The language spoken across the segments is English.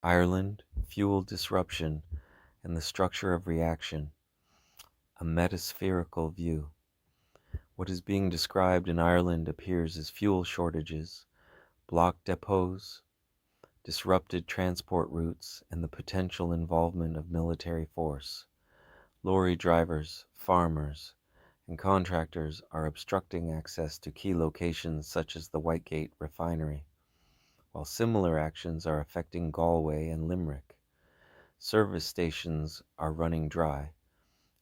Ireland, fuel disruption, and the structure of reaction, a metaspherical view. What is being described in Ireland appears as fuel shortages, blocked depots, disrupted transport routes, and the potential involvement of military force. Lorry drivers, farmers, and contractors are obstructing access to key locations such as the Whitegate refinery, while similar actions are affecting Galway and Limerick. Service stations are running dry,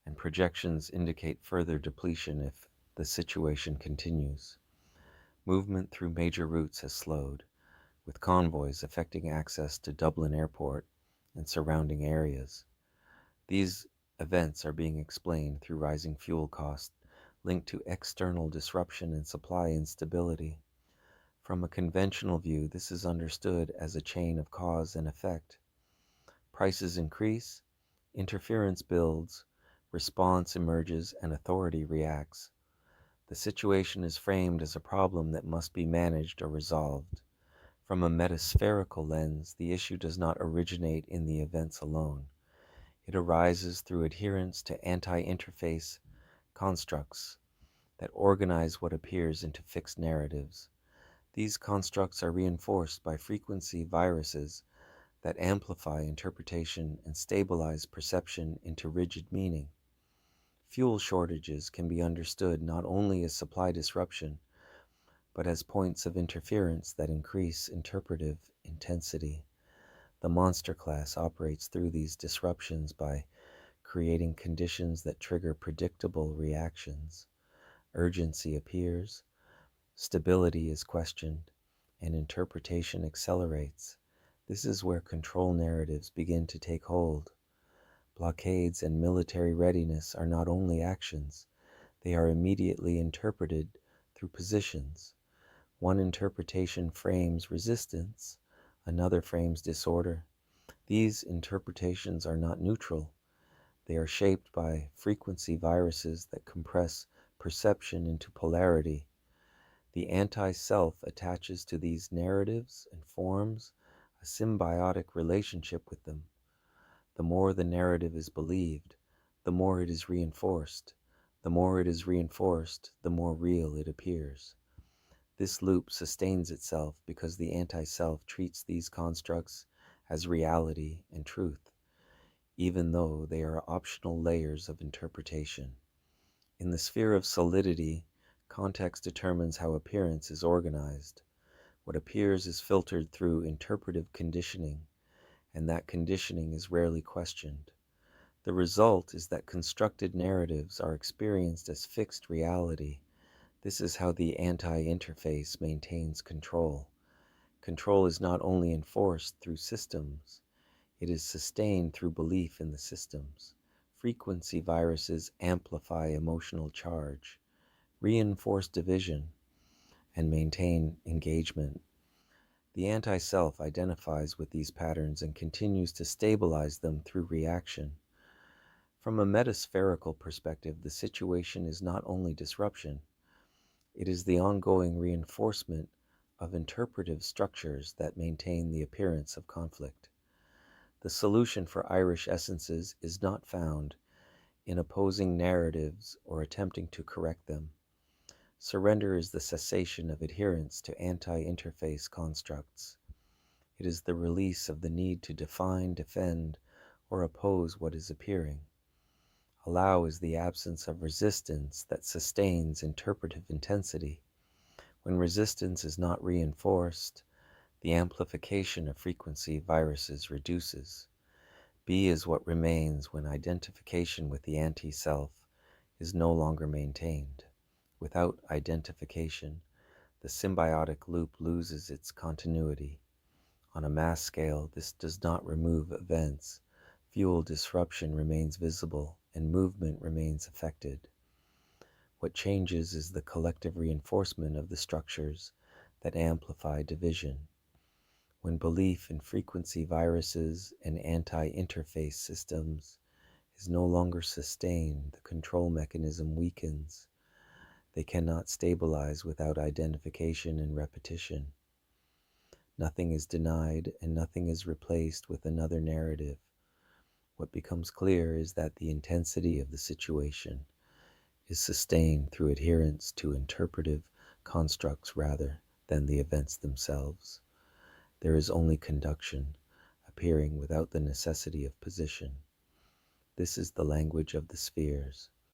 and projections indicate further depletion if the situation continues. Movement through major routes has slowed, with convoys affecting access to Dublin Airport and surrounding areas. These events are being explained through rising fuel costs linked to external disruption and supply instability. From a conventional view, this is understood as a chain of cause and effect. Prices increase, interference builds, response emerges, and authority reacts. The situation is framed as a problem that must be managed or resolved. From a metaspherical lens, the issue does not originate in the events alone. It arises through adherence to anti-interface constructs that organize what appears into fixed narratives. These constructs are reinforced by frequency viruses that amplify interpretation and stabilize perception into rigid meaning. Fuel shortages can be understood not only as supply disruption, but as points of interference that increase interpretive intensity. The monster class operates through these disruptions by creating conditions that trigger predictable reactions. Urgency appears, stability is questioned, and interpretation accelerates. This is where control narratives begin to take hold. Blockades and military readiness are not only actions, they are immediately interpreted through positions. One interpretation frames resistance, another frames disorder. These interpretations are not neutral. They are shaped by frequency viruses that compress perception into polarity. The anti-self attaches to these narratives and forms a symbiotic relationship with them. The more the narrative is believed, the more it is reinforced. The more it is reinforced, the more real it appears. This loop sustains itself because the anti-self treats these constructs as reality and truth, even though they are optional layers of interpretation. In the sphere of solidity, context determines how appearance is organized. What appears is filtered through interpretive conditioning, and that conditioning is rarely questioned. The result is that constructed narratives are experienced as fixed reality. This is how the anti-interface maintains control. Control is not only enforced through systems, it is sustained through belief in the systems. Frequency viruses amplify emotional charge, reinforce division, and maintain engagement. The anti-self identifies with these patterns and continues to stabilize them through reaction. From a metaspherical perspective, the situation is not only disruption, it is the ongoing reinforcement of interpretive structures that maintain the appearance of conflict. The solution for Irish essences is not found in opposing narratives or attempting to correct them. Surrender is the cessation of adherence to anti-interface constructs. It is the release of the need to define, defend, or oppose what is appearing. Allow is the absence of resistance that sustains interpretive intensity. When resistance is not reinforced, the amplification of frequency viruses reduces. Be is what remains when identification with the anti-self is no longer maintained. Without identification, the symbiotic loop loses its continuity. On a mass scale, this does not remove events. Fuel disruption remains visible and movement remains affected. What changes is the collective reinforcement of the structures that amplify division. When belief in frequency viruses and anti-interface systems is no longer sustained, the control mechanism weakens. They cannot stabilize without identification and repetition. Nothing is denied and nothing is replaced with another narrative. What becomes clear is that the intensity of the situation is sustained through adherence to interpretive constructs rather than the events themselves. There is only conduction, appearing without the necessity of position. This is the language of the spheres.